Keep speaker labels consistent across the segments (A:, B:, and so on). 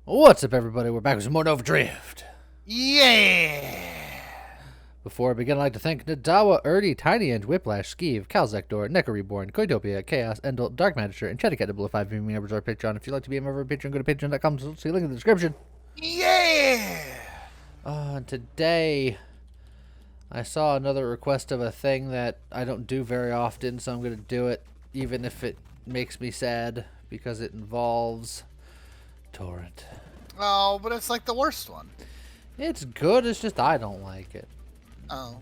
A: What's up, everybody? We're back with some more Nova Drift.
B: Yeah!
A: Before I begin, I'd like to thank Nadawa, Erdy, Tiny End, Whiplash, Skeeve, Calzector, Neko Reborn, Koitopia, Chaos, Endel, Dark Magister, and Cheticat to 5 being members of our Patreon. If you'd like to be a member of our Patreon, go to patreon.com. See the link in the description.
B: Yeah!
A: Today, I saw another request of a thing that I don't do very often, so I'm going to do it, even if it makes me sad, because it involves Torrent.
B: Oh, but it's like the worst one.
A: It's good, it's just I don't like it.
B: Oh.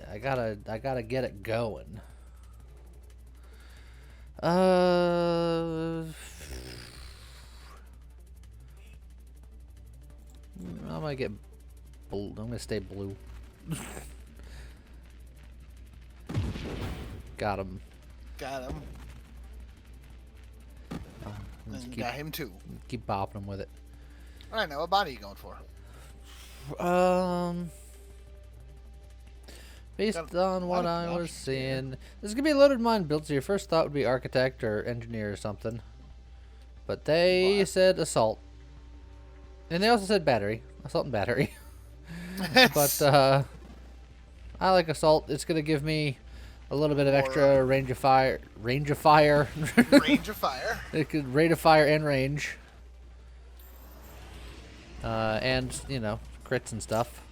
A: I gotta get it going. I'm gonna get blue. I'm gonna stay blue. Got him.
B: Got him. And got him too.
A: Keep bopping him with it.
B: Alright, now what body are you going for?
A: Based on what I was seeing, this is gonna be a loaded mind build, so your first thought would be architect or engineer or something. But they said assault. And they also said battery. Assault and battery. But I like assault. It's gonna give me a little bit of extra range of fire. Range of fire.
B: Range of fire.
A: It could rate of fire and range. And, you know, crits and stuff.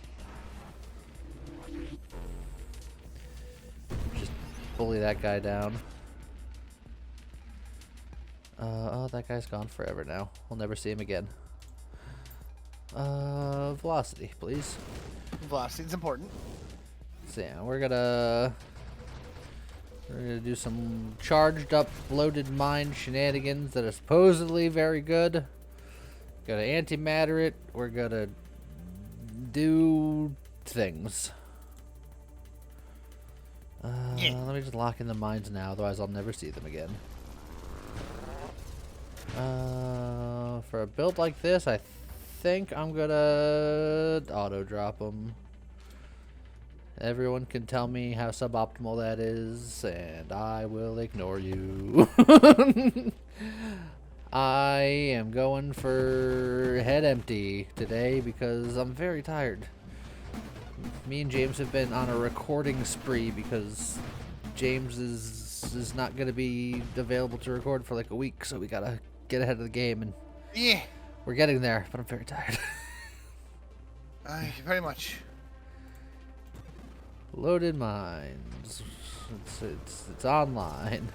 A: Just bully that guy down. Oh, that guy's gone forever now. We'll never see him again. Velocity, please.
B: Velocity's important.
A: So yeah, we're gonna do some charged up loaded mine shenanigans that are supposedly very good. Gonna antimatter it. We're gonna do things. Let me just lock in the mines now, otherwise I'll never see them again. For a build like this, I think I'm gonna auto drop them. Everyone can tell me how suboptimal that is, and I will ignore you. I am going for head empty today because I'm very tired. Me and James have been on a recording spree because James is not going to be available to record for like a week, so we gotta get ahead of the game, and
B: Yeah.
A: we're getting there, but I'm very tired.
B: Very much.
A: Loaded mines. It's online.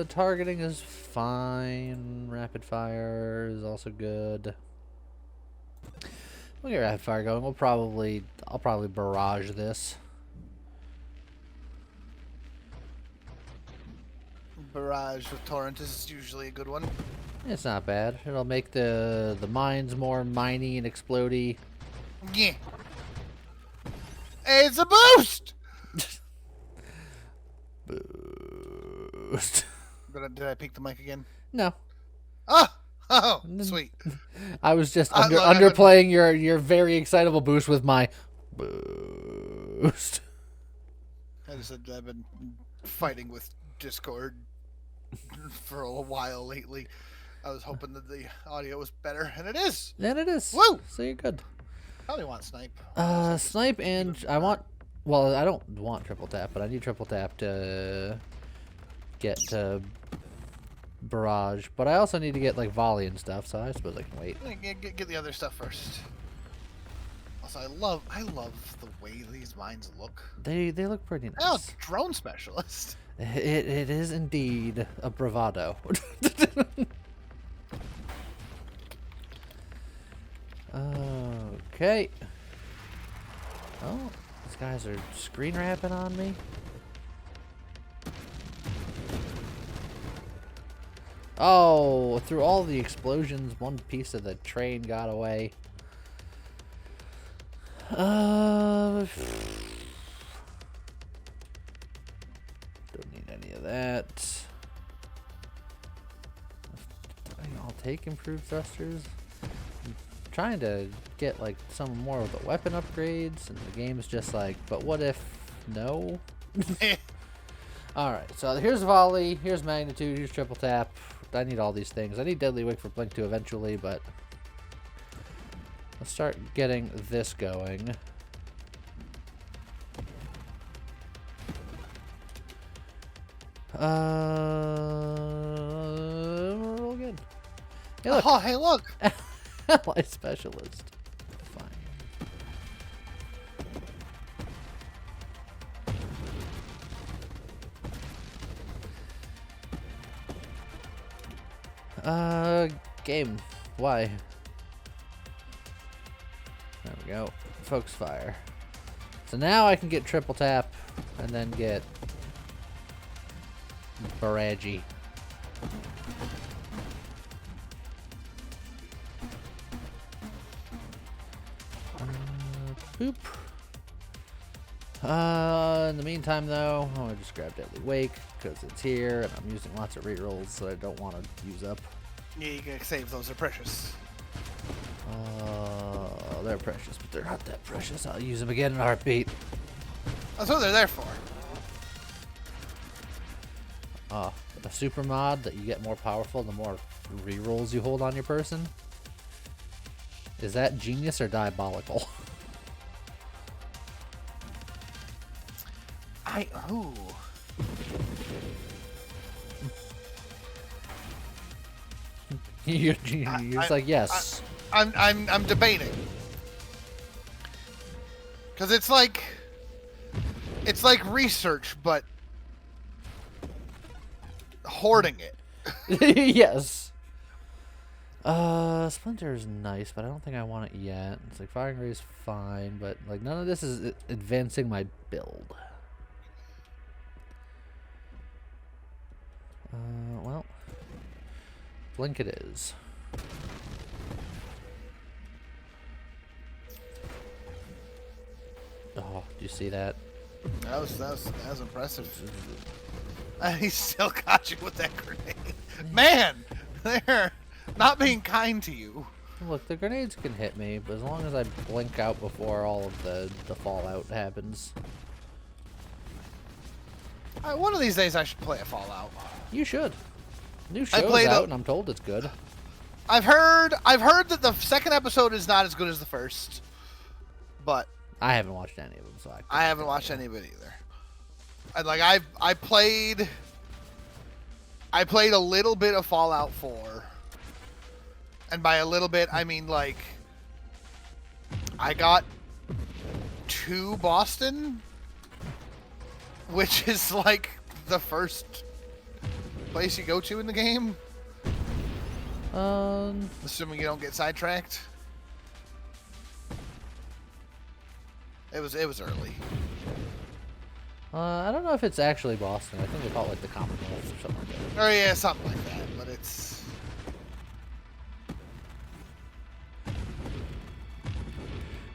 A: Targeting is fine. Rapid fire is also good. We'll get rapid fire going. I'll probably barrage this.
B: Barrage with Torrent is usually a good one.
A: It's not bad. It'll make the mines more miney and explodey.
B: Yeah. It's a boost!
A: Boost.
B: Did I peek the mic again?
A: No.
B: Oh, sweet.
A: I was just
B: Look,
A: underplaying your very excitable boost with my boost.
B: I just said I've been fighting with Discord for a while lately. I was hoping that the audio was better, and it is.
A: And it is.
B: Woo!
A: So you're good.
B: Probably want snipe.
A: Snipe, and I want. Well, I don't want triple tap, but I need triple tap to get to barrage. But I also need to get like volley and stuff, so I suppose I can wait.
B: Get the other stuff first. Also, I love the way these mines look.
A: They look pretty nice.
B: Oh, drone specialist.
A: It is indeed a bravado. Okay. Oh, these guys are screen wrapping on me. Oh, through all the explosions, one piece of the train got away. Don't need any of that. I'll take improved thrusters. trying to get like some more of the weapon upgrades, and the game's just like, but what if no? Alright, so here's volley, here's magnitude, here's triple tap. I need all these things. I need deadly wick for blink 2 eventually, but let's start getting this going. Roll good. Hey, look.
B: Oh, hey, look.
A: Ally specialist. Fine. Game. Why? There we go. Focus fire. So now I can get triple tap and then get barragey. Boop. In the meantime, though, I'm gonna just grab Deadly Wake because it's here, and I'm using lots of rerolls, so I don't want to use up.
B: Yeah, you can save those. They're precious.
A: They're precious, but they're not that precious. I'll use them again in a heartbeat.
B: That's what they're there for.
A: A super mod that you get more powerful the more rerolls you hold on your person. Is that genius or diabolical?
B: Ooh.
A: You're just like, yes.
B: I'm debating. Because it's like research, but hoarding it.
A: Yes. Splinter is nice, but I don't think I want it yet. It's like Firing Ray is fine, but like none of this is advancing my build. Well, blink it is. Oh, do you see that?
B: That was impressive. And he still got you with that grenade. Man, they're not being kind to you.
A: Look, the grenades can hit me, but as long as I blink out before all of the fallout happens.
B: One of these days I should play a Fallout.
A: You should. New show's out, and I'm told it's good.
B: I've heard that the second episode is not as good as the first, but
A: I haven't watched any of them, so
B: I haven't watched any of it either. And like I played a little bit of Fallout 4, and by a little bit I mean like I got to Boston, which is like the first place you go to in the game. Assuming you don't get sidetracked. It was early.
A: I don't know if it's actually Boston. I think they call it like the Commonwealth or something like that.
B: Oh yeah, something like that. But it's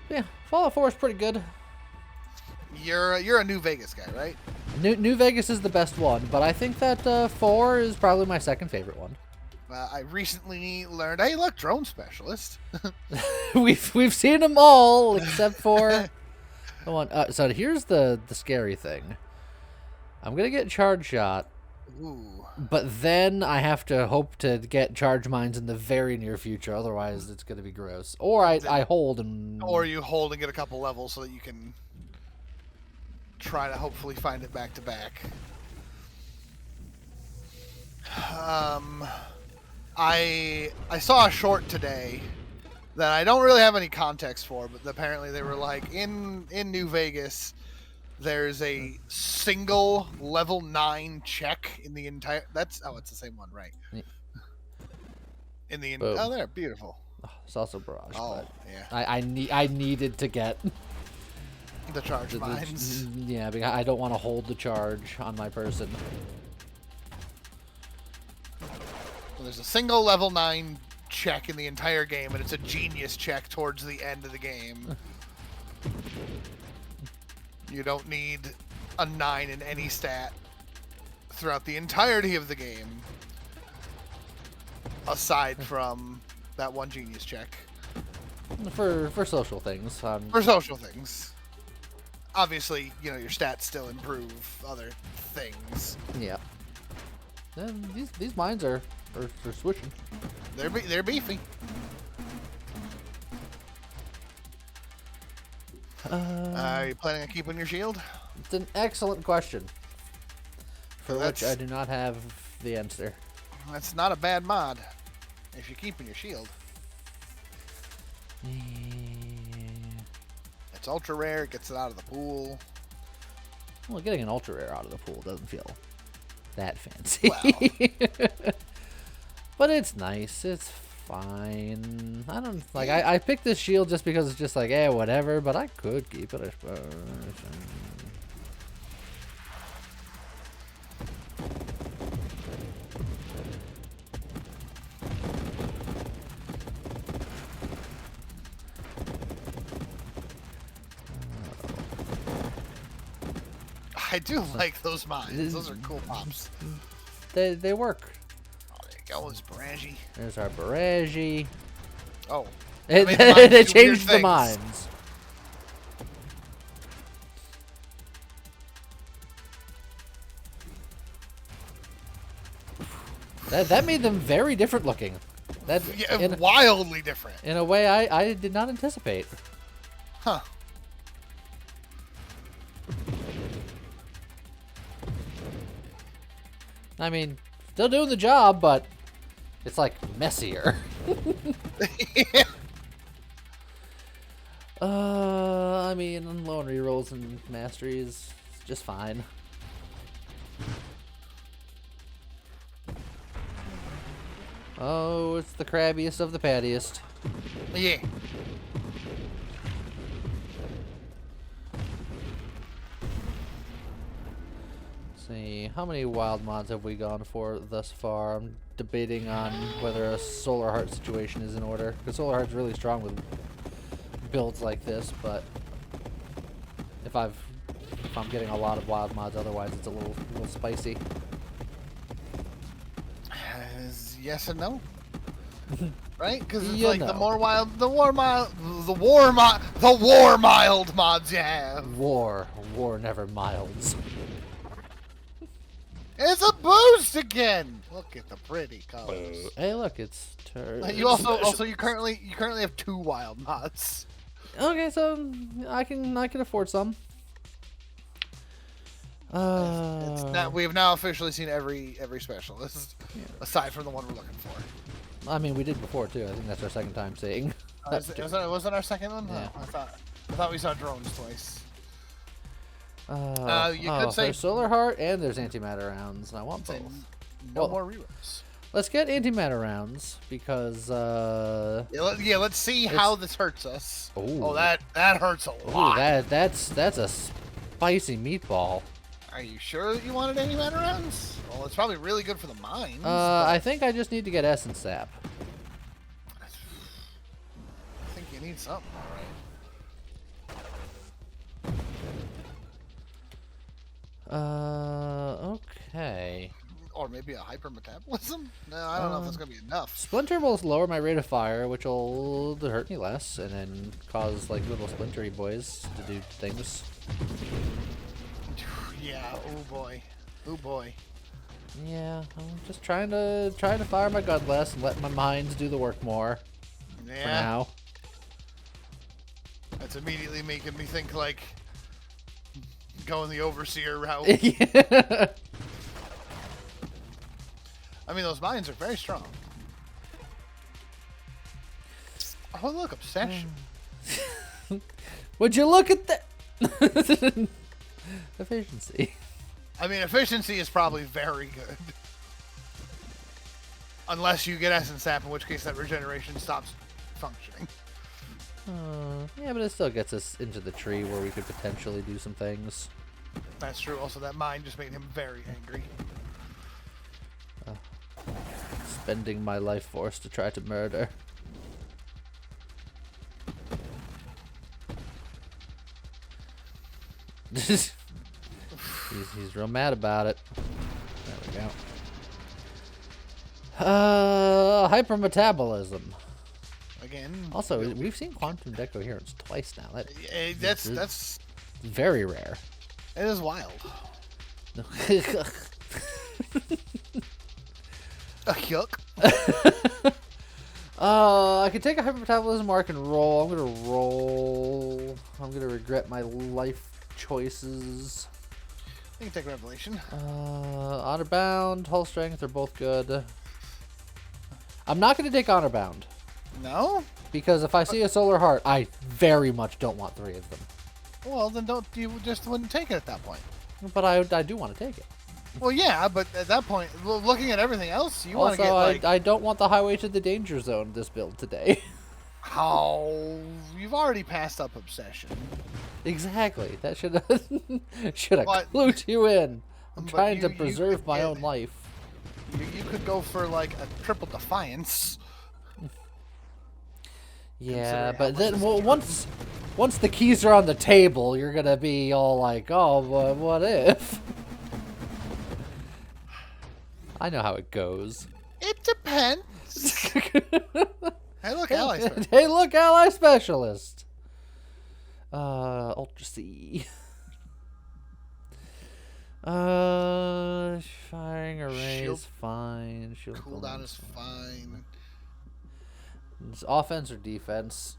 A: yeah, Fallout 4 is pretty good.
B: You're a New Vegas guy, right?
A: New Vegas is the best one, but I think that 4 is probably my second favorite one.
B: I recently learned. Hey, look, drone specialist.
A: we've seen them all except for the one. So here's the scary thing. I'm gonna get charge shot.
B: Ooh.
A: But then I have to hope to get charge mines in the very near future. Otherwise, it's gonna be gross. Or I hold and.
B: Or you hold and get a couple levels so that you can try to hopefully find it back to back. I saw a short today that I don't really have any context for, but apparently they were like in New Vegas. There's a single level 9 check in the entire. It's the same one, right?
A: Yeah.
B: Oh, there, beautiful.
A: Oh, it's also barrage.
B: Oh,
A: but
B: yeah.
A: I needed to get
B: the charge mines.
A: Yeah, because I don't want to hold the charge on my person.
B: So there's a single level 9 check in the entire game, and it's a genius check towards the end of the game. You don't need a 9 in any stat throughout the entirety of the game, aside from that one genius check.
A: For social things.
B: For social things. Obviously, you know, your stats still improve other things.
A: Yeah. And these mines are swishing.
B: They're beefy. Are you planning on keeping your shield?
A: It's an excellent question, for which I do not have the answer.
B: That's not a bad mod, if you're keeping your shield. It's ultra rare, it gets it out of the pool.
A: Well, getting an ultra rare out of the pool doesn't feel that fancy.
B: Well.
A: But it's nice. It's fine. I don't like. I picked this shield just because it's just like, whatever. But I could keep it, I suppose.
B: I do like those mines. Those are cool pops.
A: They work.
B: Oh, there you go. It's barrage.
A: There's our barrage.
B: Oh.
A: They changed the mines. That made them very different looking.
B: Wildly different.
A: In a way I did not anticipate.
B: Huh.
A: I mean, still doing the job, but it's like messier.
B: Yeah.
A: I mean, low on rerolls and mastery is just fine. Oh, it's the crabbiest of the pattiest.
B: Yeah.
A: See, how many wild mods have we gone for thus far? I'm debating on whether a Solar Heart situation is in order, because Solar Heart's really strong with builds like this, but if I'm getting a lot of wild mods, otherwise it's a little spicy.
B: Yes and no. Right? Because it's
A: You
B: like
A: know.
B: the war mild mods you have.
A: War never milds.
B: It's a boost again. Look at the pretty colors.
A: Hey, look, it's
B: You also you currently have 2 wild mods.
A: Okay, so I can afford some.
B: We've now officially seen every specialist, aside from the one we're looking for.
A: I mean, we did before too. I think that's our second time seeing.
B: Was it our second one?
A: Yeah.
B: Oh, I thought we saw drones twice. You
A: oh,
B: could say
A: there's Solar Heart and there's antimatter rounds, and I want both.
B: no more rerolls.
A: Let's get antimatter rounds because
B: let's see how this hurts us.
A: Ooh.
B: Oh, that hurts a lot.
A: That's a spicy meatball.
B: Are you sure that you wanted antimatter rounds? Well, it's probably really good for the mines.
A: I think I just need to get Essence Sap.
B: I think you need something, right?
A: Okay.
B: Or maybe a hypermetabolism? No, I don't know if that's gonna be enough.
A: Splinter will lower my rate of fire, which will hurt me less, and then cause like little splintery boys to do things.
B: Yeah. Oh boy. Oh boy.
A: Yeah, I'm just trying to fire my gun less and let my mines do the work more.
B: Yeah.
A: For now.
B: That's immediately making me think like going the overseer route.
A: Yeah.
B: I mean, those mines are very strong. Oh, look, obsession.
A: Would you look at that? Efficiency.
B: I mean, efficiency is probably very good. Unless you get Essence Sap, in which case that regeneration stops functioning.
A: Yeah, but it still gets us into the tree where we could potentially do some things.
B: That's true. Also, that mine just made him very angry.
A: Spending my life force to try to murder. he's real mad about it. There we go. Hypermetabolism.
B: again.
A: Also, we've seen quantum decoherence twice now.
B: That's
A: very rare.
B: it is wild. Yuck.
A: I can take a hypermetabolism or I can roll. I'm gonna roll. I'm gonna regret my life choices.
B: You can take Revelation.
A: Honor bound, hull strength, they're both good. I'm not gonna take honor bound.
B: No?
A: Because if I see a solar heart, I very much don't want 3 of them.
B: Well, then you just wouldn't take it at that point.
A: But I do want to take it.
B: Well, yeah, but at that point, looking at everything else, you want to
A: Also,
B: get like...
A: I don't want the highway to the danger zone this build today.
B: Oh, you've already passed up obsession.
A: Exactly. That should have clued you in. I'm trying to preserve my own life.
B: You could go for like a triple defiance.
A: Yeah, but then once the keys are on the table, you're gonna be all like, "Oh, but what if?" I know how it goes.
B: It depends. Hey, look, ally specialist.
A: Hey, look, ally specialist. Ultra C. Firing array is fine. Shield
B: cooldown is fine.
A: It's offense or defense?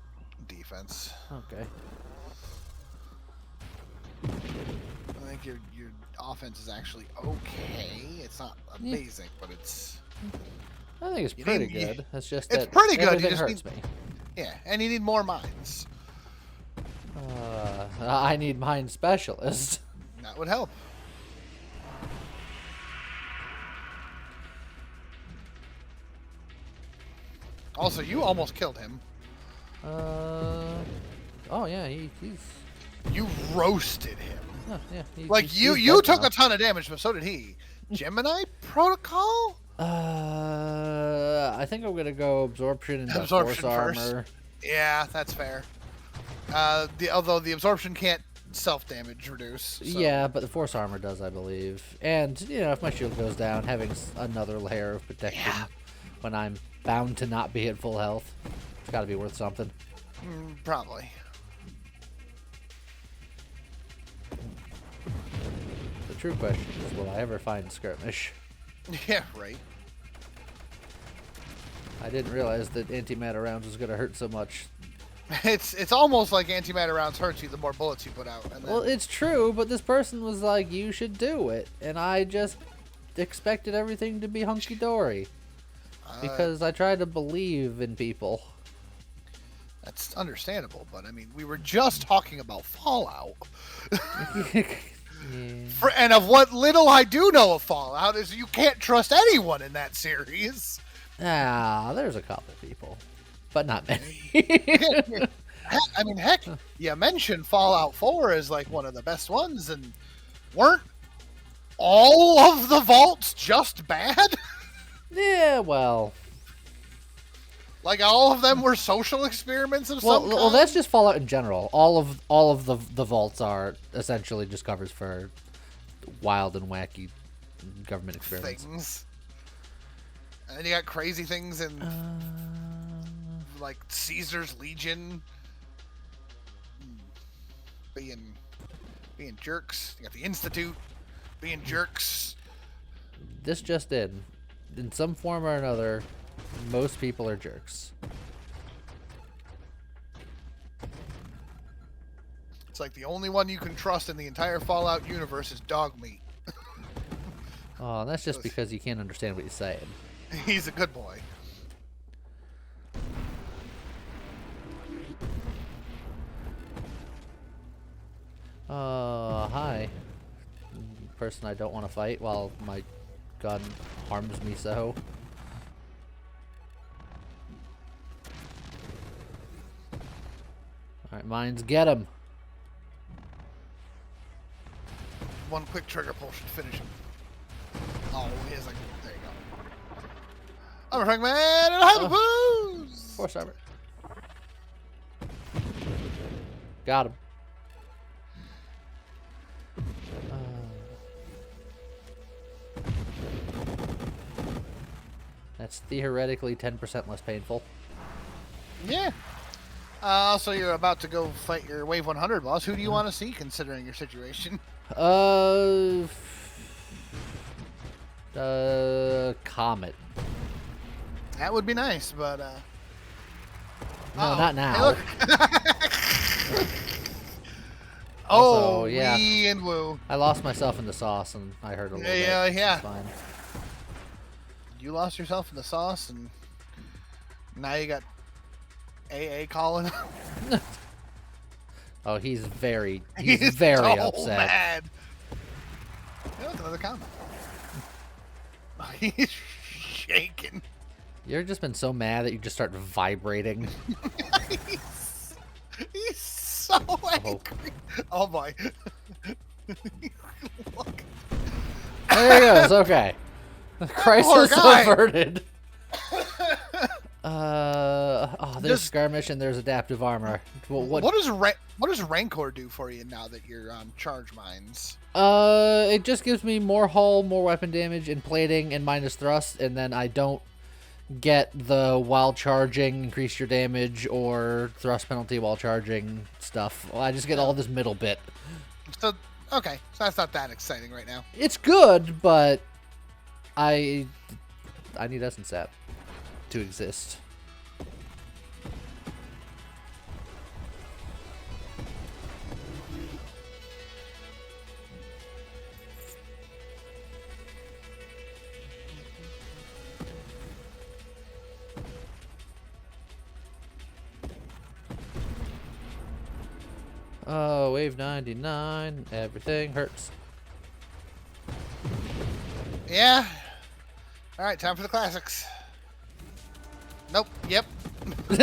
B: Defense.
A: Okay.
B: I think your offense is actually okay. It's not amazing, but it's...
A: I think it's pretty good. It's just
B: it's
A: that
B: pretty good.
A: everything
B: You just
A: hurts
B: need,
A: me.
B: Yeah, and you need more mines.
A: I need mine specialist.
B: That would help. Also, you almost killed him.
A: Oh yeah, he's.
B: You roasted him.
A: Oh, yeah,
B: you took a ton of damage, but so did he. Gemini protocol?
A: I think I'm gonna go absorption and force armor.
B: Yeah, that's fair. Although the absorption can't self-damage reduce. So.
A: Yeah, but the force armor does, I believe. And if my shield goes down, having another layer of protection when I'm bound to not be at full health, it's got to be worth something.
B: Probably.
A: The true question is, will I ever find skirmish?
B: Yeah, right.
A: I didn't realize that antimatter rounds was gonna hurt so much.
B: It's almost like antimatter rounds hurt you the more bullets you put out. And then...
A: Well, it's true, but this person was like, "You should do it," and I just expected everything to be hunky dory because I try to believe in people.
B: That's understandable, but I mean, we were just talking about Fallout. And of what little I do know of Fallout is you can't trust anyone in that series.
A: There's a couple people, but not many.
B: I mean, heck, you mentioned Fallout 4 as like one of the best ones, and weren't all of the vaults just bad?
A: Yeah, well...
B: Like all of them were social experiments of some kind?
A: Well, that's just Fallout in general. All of the vaults are essentially just covers for wild and wacky government experiments.
B: Things. And then you got crazy things in like Caesar's Legion being jerks. You got the Institute being jerks.
A: This just in some form or another, most people are jerks.
B: It's like the only one you can trust in the entire Fallout universe is dog meat.
A: Oh, that's just because you can't understand what he's saying.
B: He's a good boy.
A: Hi. Person I don't want to fight while my gun harms me so. Alright, mines, get him.
B: One quick trigger pull should finish him. Oh, he is like, there you go. I'm a Frank Man and I have a booze!
A: Force armor. Got him. That's theoretically 10% less painful.
B: Yeah. So you're about to go fight your Wave 100 boss. Who do you want to see, considering your situation?
A: Comet.
B: That would be nice, but
A: No,
B: uh-oh.
A: not now.
B: Hey, look.
A: Also,
B: Oh,
A: yeah.
B: wee and woo.
A: I lost myself in the sauce, and I heard a little bit.
B: Yeah.
A: It's fine.
B: You lost yourself in the sauce, and now you got AA calling.
A: Oh, he's very
B: He's
A: very
B: so
A: upset.
B: mad. Hey, look, another comment. He's shaking.
A: You've just been so mad that you just start vibrating.
B: He's so angry. Oh boy. Look.
A: There he goes. Okay. Crisis averted. There's skirmish and there's adaptive armor. Well,
B: what does Rancor do for you now that you're on charge mines?
A: It just gives me more hull, more weapon damage, and plating, and minus thrust, and then I don't get the while charging increase your damage or thrust penalty while charging stuff. Well, I just get all this middle bit.
B: So okay, so that's not that exciting right now.
A: It's good, but I need essence sap to exist. Oh, wave 99. Everything hurts.
B: Yeah. All right, time for the classics. Nope. Yep.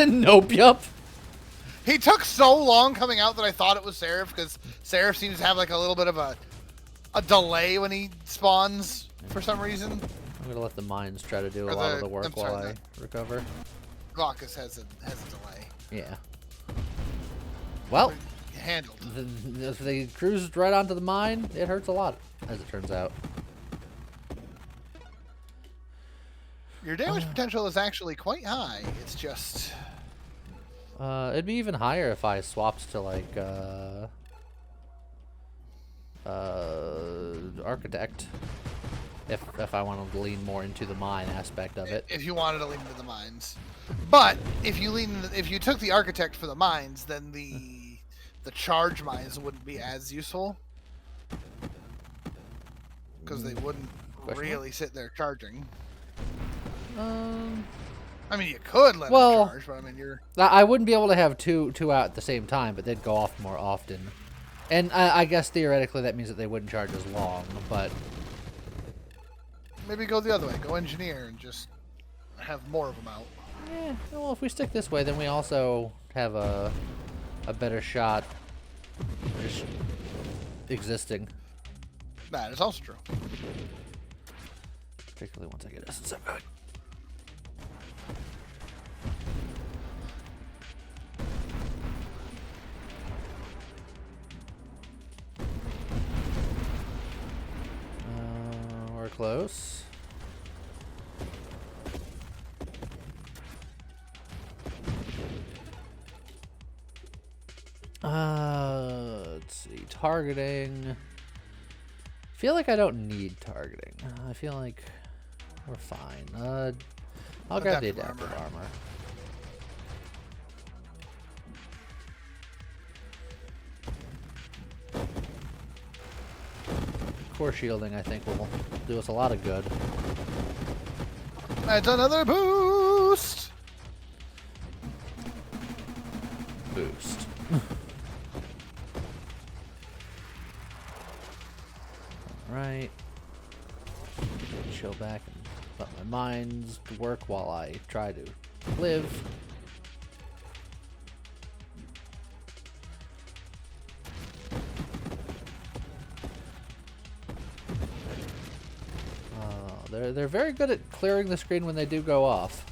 A: Nope. Yup.
B: He took so long coming out that I thought it was Seraph, because Seraph seems to have like a little bit of a delay when he spawns for some reason.
A: I'm gonna let the mines try to do a lot of the work while I recover.
B: Glaucus has a delay.
A: Yeah. Well,
B: handled.
A: If they cruise right onto the mine, it hurts a lot, as it turns out.
B: Your damage potential is actually quite high. It's just...
A: it'd be even higher if I swapped to, like, Architect. If I wanted to lean more into the mine aspect of it.
B: If you wanted to lean into the mines. But, if you took the Architect for the mines, then the charge mines wouldn't be as useful. Because they wouldn't really sit there charging. I mean, you could let them charge, but I mean,
A: I wouldn't be able to have two out at the same time, but they'd go off more often. And I guess theoretically that means that they wouldn't charge as long, but...
B: Maybe go the other way. Go engineer and just have more of them out.
A: Yeah, well, if we stick this way, then we also have a better shot just existing.
B: That is also true.
A: Particularly once I get essence up going. We're close. Let's see. Targeting. I feel like I don't need targeting. I feel like we're fine. I'll grab the adaptive armor. Core shielding, I think, will do us a lot of good.
B: That's another boost!
A: Boost. Alright. Chill back and let my minds work while I try to live. They're very good at clearing the screen when they do go off.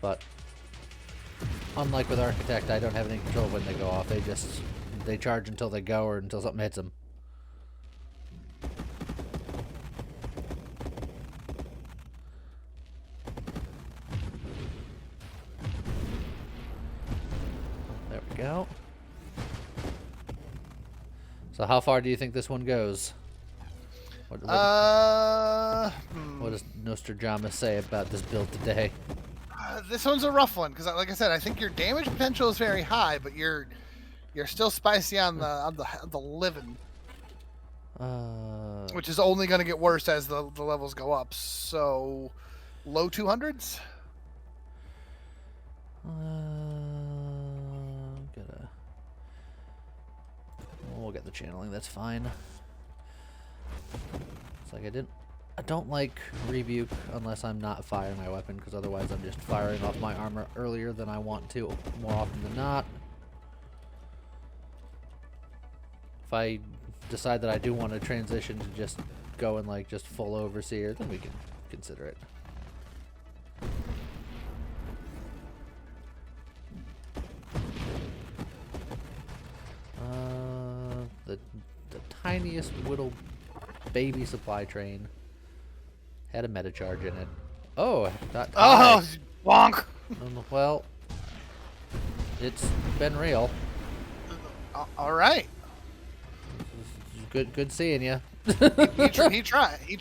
A: But unlike with Architect, I don't have any control when they go off. They charge until they go or until something hits them. So how far do you think this one goes? What does Nostradamus say about this build today?
B: This one's a rough one because, like I said, I think your damage potential is very high, but you're still spicy on the living, which is only going to get worse as the levels go up. So, low 200s.
A: We'll get the channeling. That's fine. It's like I don't like rebuke unless I'm not firing my weapon, because otherwise I'm just firing off my armor earlier than I want to, more often than not. If I decide that I do want to transition to just go in like just full overseer, then we can consider it. The tiniest little baby supply train had a meta charge in it. Oh,
B: Bonk.
A: Well, it's been real.
B: All right.
A: Good seeing you.
B: He tried. He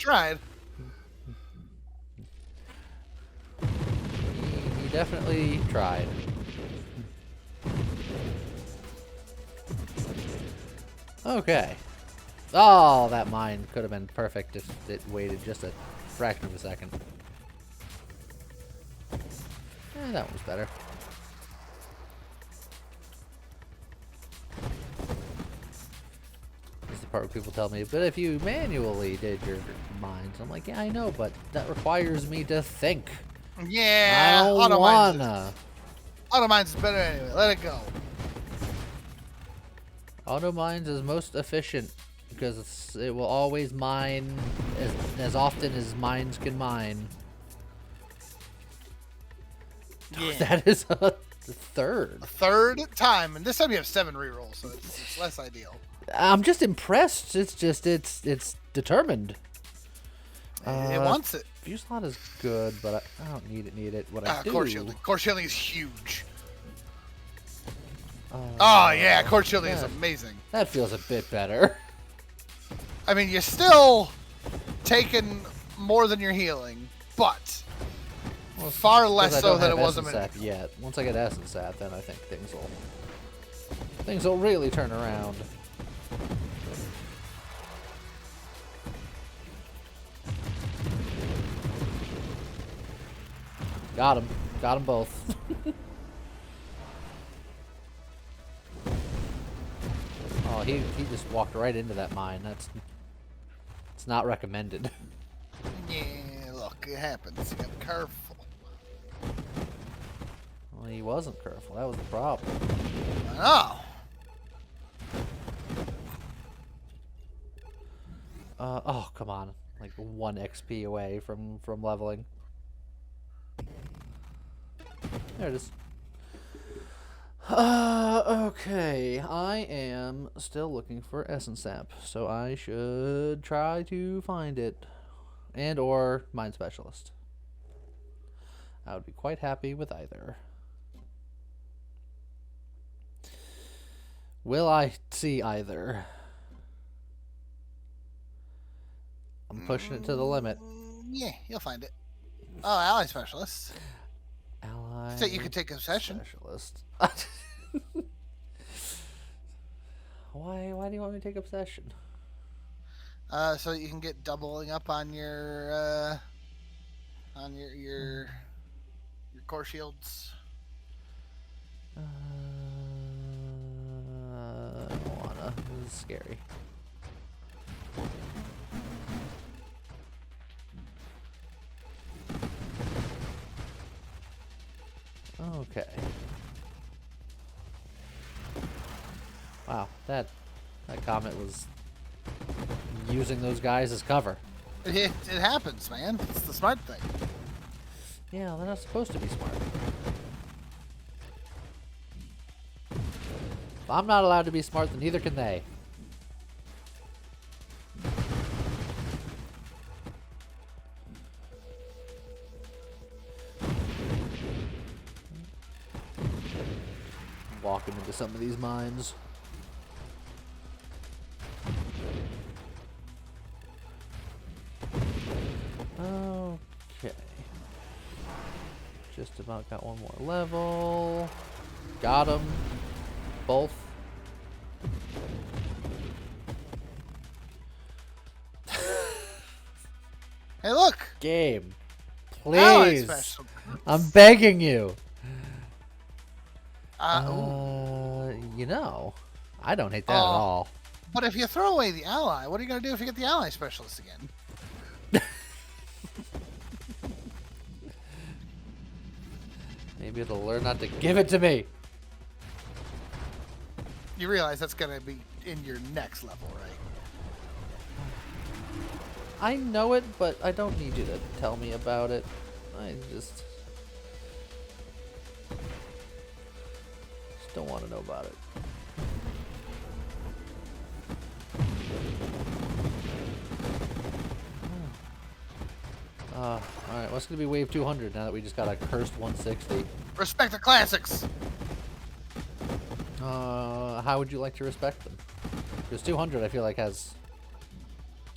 A: definitely tried. Okay. Oh, that mine could have been perfect if it waited just a fraction of a second. That one was better. This is the part where people tell me, but if you manually did your mines, I'm like, yeah, I know, but that requires me to think.
B: Yeah,
A: I don't wanna.
B: Auto mines is better anyway. Let it go.
A: Auto mines is most efficient because it will always mine as often as mines can mine.
B: Yeah.
A: That is a third.
B: A third time, and this time you have 7 rerolls, so it's less ideal.
A: I'm just impressed. It's just it's determined.
B: It wants it.
A: Fuse slot is good, but I don't need it. What I do.
B: Core shielding is huge. Oh yeah, core shielding is amazing.
A: That feels a bit better.
B: I mean, you're still taking more than you're healing, but far less so than it was a minute ago.
A: Yet. Once I get Essence Sap, then I think things will really turn around. Got him both. Oh, he just walked right into that mine. It's not recommended.
B: Yeah, look, it happens. You gotta be careful.
A: Well, he wasn't careful. That was the problem.
B: I know.
A: Oh, come on. Like 1 XP away from leveling. There it is. Okay. I am still looking for Essence Sap, so I should try to find it. And or Mine Specialist. I would be quite happy with either. Will I see either? I'm pushing it to the limit.
B: Yeah, you'll find it. Oh, ally specialist.
A: Ally.
B: So you could take obsession.
A: Specialist. Why do you want me to take obsession?
B: So you can get doubling up on your core shields.
A: I don't wanna. This is scary. Okay. Wow, that comet was using those guys as cover.
B: It happens, man. It's the smart thing.
A: Yeah, they're not supposed to be smart. If I'm not allowed to be smart, then neither can they. Walking into some of these mines. Just about got one more level. Got them. Both.
B: Hey, look!
A: Game.
B: Ally
A: Please.
B: special.
A: I'm begging you.
B: Ooh.
A: You know, I don't hate that at
B: Oh.
A: all.
B: But if you throw away the ally, what are you going to do if you get the ally specialist again?
A: Maybe it'll learn not to give it to me.
B: You realize that's going to be in your next level, right?
A: I know it, but I don't need you to tell me about it. I just don't want to know about it. Alright, what's gonna be wave 200 now that we just got a cursed 160?
B: Respect the classics!
A: How would you like to respect them? Because 200 I feel like has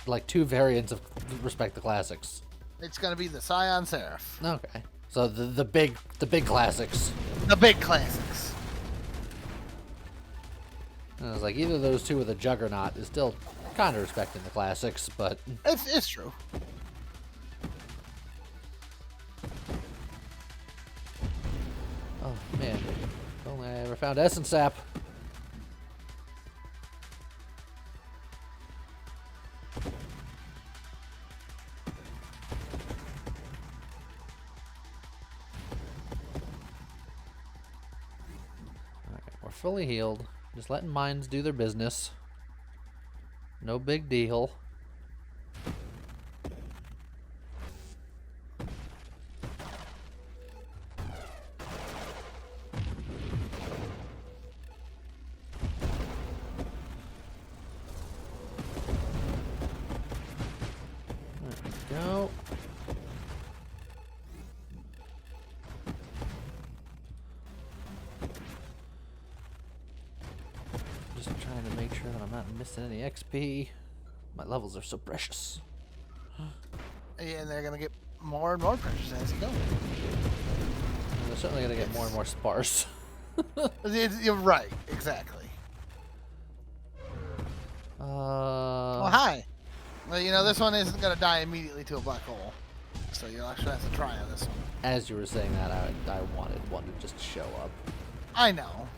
A: like 2 variants of respect the classics.
B: It's going to be the Scion Seraph.
A: Okay. So the big classics.
B: The big classics.
A: And I was like, either of those two or the Juggernaut is still kind of respecting the classics, but
B: It's true.
A: oh man, if only I ever found Essence Sap. Alright, we're fully healed. Just letting mines do their business. No big deal. There we go. Just trying to make sure that I'm not missing any XP. My levels are so precious.
B: And they're going to get more and more precious as you go.
A: And they're certainly going to get more and more sparse.
B: You're right. Exactly. Well, hi. Well, you know, this one isn't going to die immediately to a black hole. So you'll actually have to try on this one.
A: As you were saying that, I wanted one to just show up.
B: I know.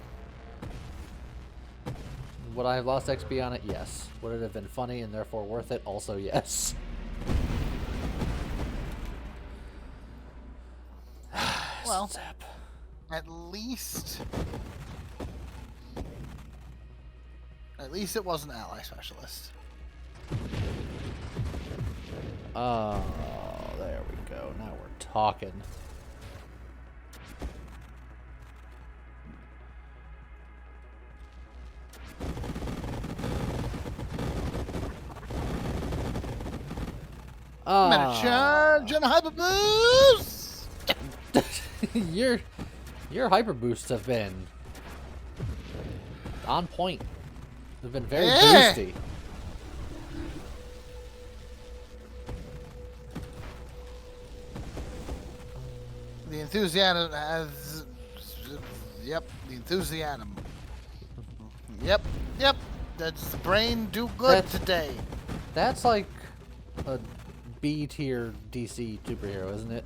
A: Would I have lost XP on it? Yes. Would it have been funny and therefore worth it? Also, yes.
B: Well,
A: Zap.
B: at least it was an ally specialist.
A: Oh, there we go. Now we're talking.
B: Minute charge and hyper boost.
A: Your hyper boosts have been on point. They've been very boosty.
B: The enthusiasm has. Yep, the enthusiasm. Yep. That's the brain do good today.
A: That's like a B tier DC superhero, isn't it?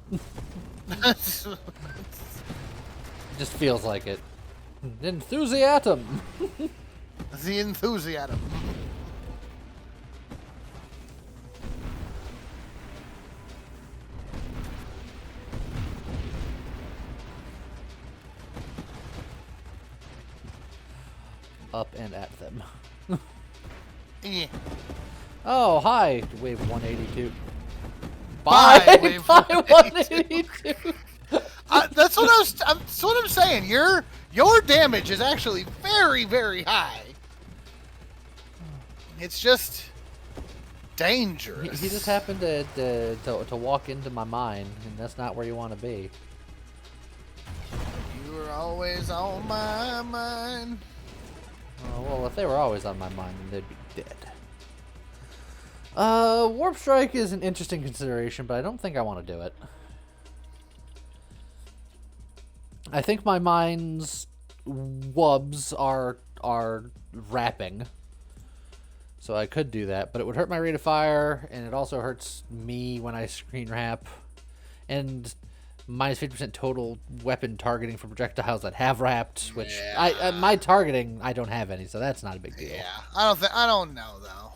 A: Just feels like it. Enthusiasm.
B: The enthusiasm.
A: Up and at them.
B: Yeah.
A: Oh, hi, wave 182.
B: Bye,
A: Bye,
B: wave
A: bye
B: 182.
A: 182.
B: That's what I'm saying. Your damage is actually very, very high. It's just dangerous.
A: He just happened to walk into my mind, and that's not where you want to be.
B: You were always on my mind.
A: Oh, well, if they were always on my mind, then they'd be dead. Warp Strike is an interesting consideration, but I don't think I want to do it. I think my mind's wubs are wrapping. So I could do that, but it would hurt my rate of fire, and it also hurts me when I screen wrap. And minus 50% total weapon targeting for projectiles that have wrapped, which my targeting, I don't have any, so that's not a big deal.
B: Yeah, I don't know though.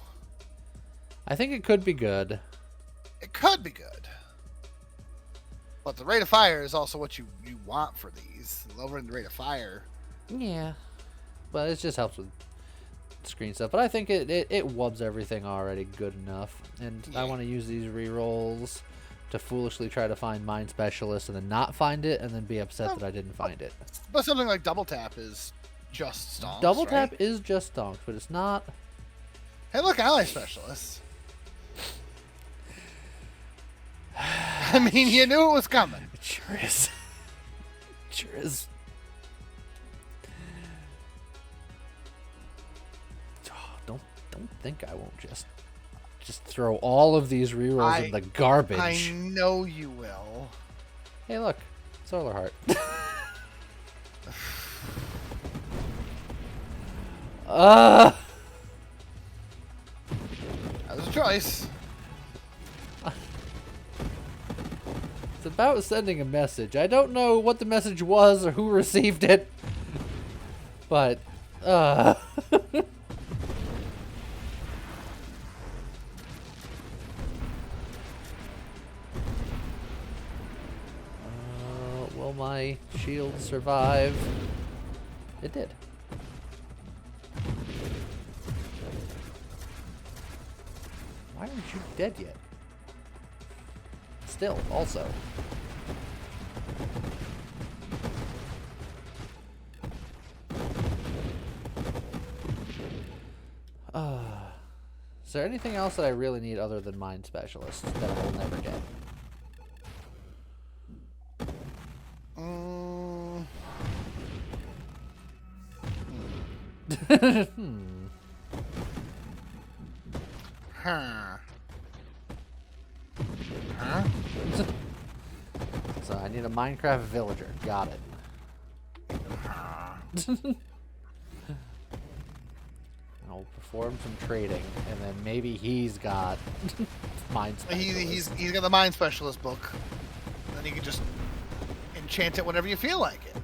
A: I think it could be good.
B: It could be good. But the rate of fire is also what you want for these. Lowering the rate of fire.
A: Yeah. But it just helps with screen stuff. But I think it wubs everything already good enough. And I want to use these rerolls to foolishly try to find Mind Specialist and then not find it and then be upset that I didn't find it.
B: But something like Double Tap is just stonks,
A: Double
B: right?
A: Tap is just stonks, but it's not...
B: Hey, look, Ally Specialist. I mean, you knew it was coming.
A: It sure is. It sure is. Oh, don't think I won't just throw all of these rerolls in the garbage.
B: I know you will.
A: Hey, look. Solar Heart.
B: That was a choice.
A: It's about sending a message. I don't know what the message was or who received it, but will my shield survive? It did. Why aren't you dead yet? Still, also. Is there anything else that I really need other than Mind Specialist that I will never get?
B: Huh.
A: So I need a Minecraft villager. Got it. I'll perform some trading, and then maybe he's got Mind Specialist.
B: He's got the Mind Specialist book. And then you can just enchant it whenever you feel like it.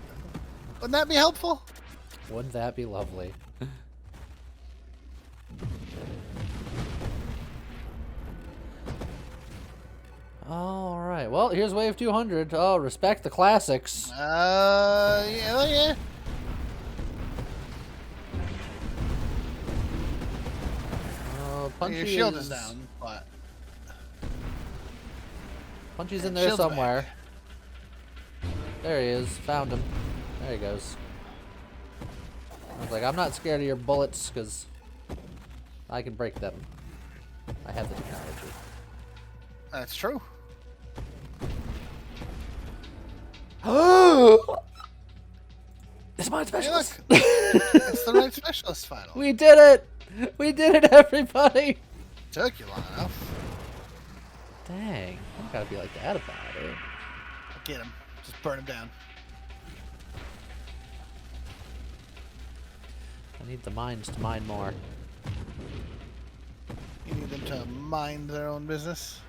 B: Wouldn't that be helpful?
A: Wouldn't that be lovely? All right. Well, here's wave 200. Oh, respect the classics.
B: Yeah.
A: Punchy
B: Your shield is down, but
A: Punchy's in there somewhere. There he is. Found him. There he goes. I was like, I'm not scared of your bullets because I can break them. I have the technology.
B: That's true.
A: It's Mind Specialist.
B: Hey, look. It's the Mind Specialist final.
A: We did it! We did it, everybody!
B: Took you long enough.
A: Dang. I gotta be like that about it.
B: Get him. Just burn him down.
A: I need the mines to mine more.
B: You need them to mind their own business.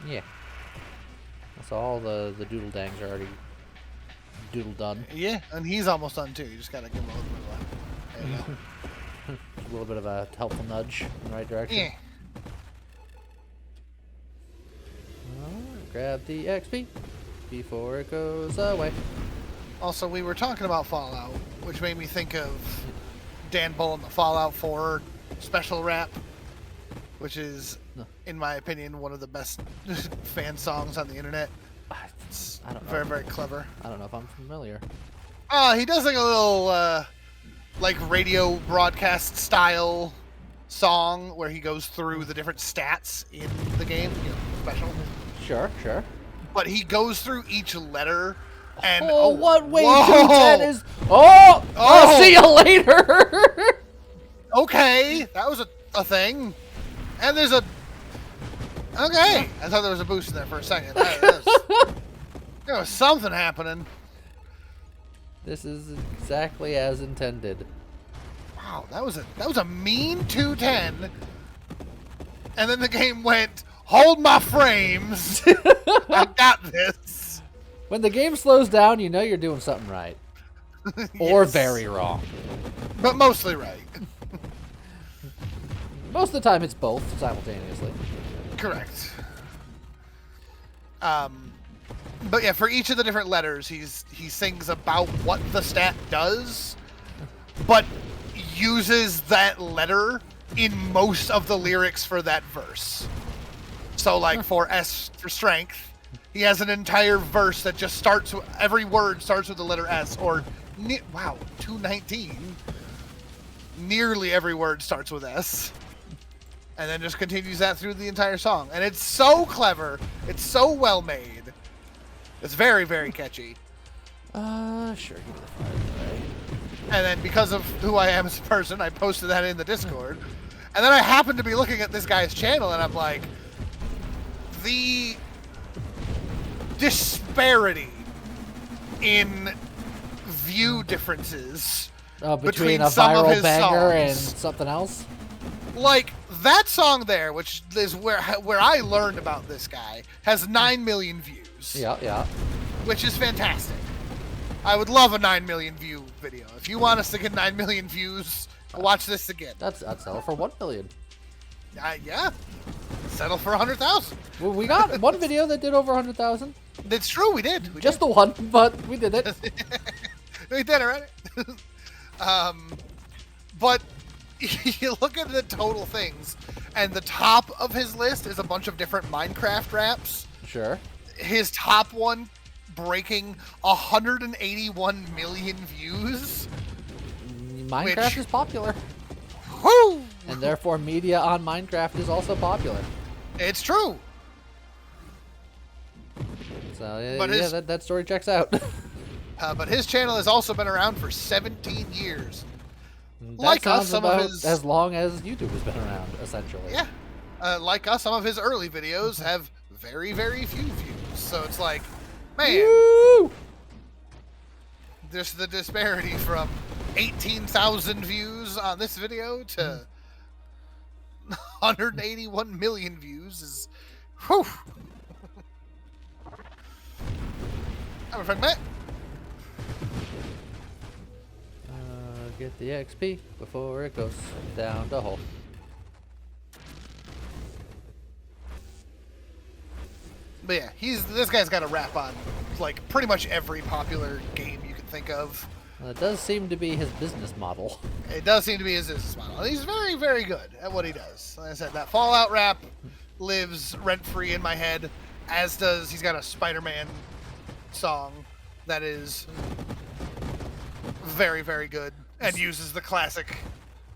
A: Yeah. That's all the doodle dangs are already doodle done.
B: Yeah, and he's almost done too. You just gotta give him a little bit of a... There you go.
A: A little bit of a helpful nudge in the right direction.
B: Yeah.
A: Grab the XP before it goes away.
B: Also, we were talking about Fallout, which made me think of Dan Bull and the Fallout 4 special rap, which is, in my opinion, one of the best fan songs on the internet. It's
A: I don't know.
B: very, very clever.
A: I don't know if I'm familiar.
B: He does like a little, like radio broadcast style song where he goes through the different stats in the game, special.
A: Sure.
B: But he goes through each letter and...
A: what wave 210 is... I'll see you later!
B: Okay, that was a thing. And there's a... Okay, I thought there was a boost in there for a second. There was something happening.
A: This is exactly as intended.
B: Wow, that was a mean 210. And then the game went, hold my frames. I got this.
A: When the game slows down, you know you're doing something right. Or
B: Yes.
A: very wrong.
B: But mostly right.
A: Most of the time, it's both simultaneously.
B: Correct. But yeah, for each of the different letters, he sings about what the stat does, but uses that letter in most of the lyrics for that verse. So, like for S for strength, he has an entire verse that just starts with, every word starts with the letter S. Or wow, 219. Nearly every word starts with S. And then just continues that through the entire song. And it's so clever. It's so well made. It's very, very catchy.
A: Sure, give me the fire away.
B: And then because of who I am as a person, I posted that in the Discord. And then I happened to be looking at this guy's channel, and I'm like, the disparity in view differences
A: Between a
B: some of
A: viral
B: his
A: banger and
B: songs.
A: something else?
B: Like, that song there, which is where I learned about this guy, has 9 million views.
A: Yeah.
B: Which is fantastic. I would love a 9 million view video. If you want us to get 9 million views, watch this again.
A: I'd settle for 1 million.
B: Yeah. Settle for 100,000.
A: Well, we got one video that did over 100,000.
B: It's true, we did.
A: Just the one, but we did it.
B: We did it, right? But you look at the total things, and the top of his list is a bunch of different Minecraft raps.
A: Sure.
B: His top one breaking 181 million views.
A: Minecraft is popular.
B: Woo!
A: And therefore media on Minecraft is also popular.
B: It's true.
A: So
B: But his-
A: that story checks out.
B: But his channel has also been around for 17 years.
A: That
B: Like us,
A: sounds
B: some of
A: about
B: his...
A: as long as YouTube has been around, essentially.
B: Yeah. Like us, some of his early videos have very, very few views. So it's like, man,
A: Woo!
B: there's the disparity from 18,000 views on this video to 181 million views is, whew. I'm a friend, Matt.
A: Get the XP before it goes down the hole.
B: But yeah, this guy's got a rap on like pretty much every popular game you can think of.
A: Well, it does seem to be his business model.
B: It does seem to be his business model. And he's very, very good at what he does. Like I said, that Fallout rap lives rent-free in my head, as does he's got a Spider-Man song that is very, very good and uses the classic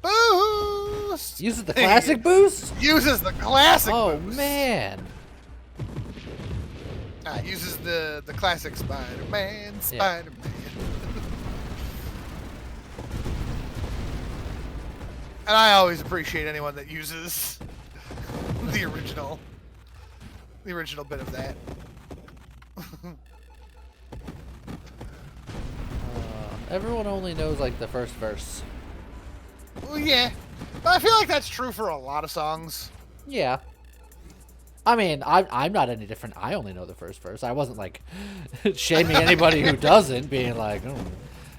B: boost.
A: Uses the classic boost?
B: Uses the classic
A: Oh,
B: boost.
A: man.
B: Uses the classic Spider-Man,
A: Yeah.
B: Spider-Man. And I always appreciate anyone that uses the original bit of that.
A: Everyone only knows, like, the first verse.
B: Well, yeah, but I feel like that's true for a lot of songs.
A: Yeah. I mean, I'm not any different. I only know the first verse. I wasn't, like, shaming anybody who doesn't, being like, oh,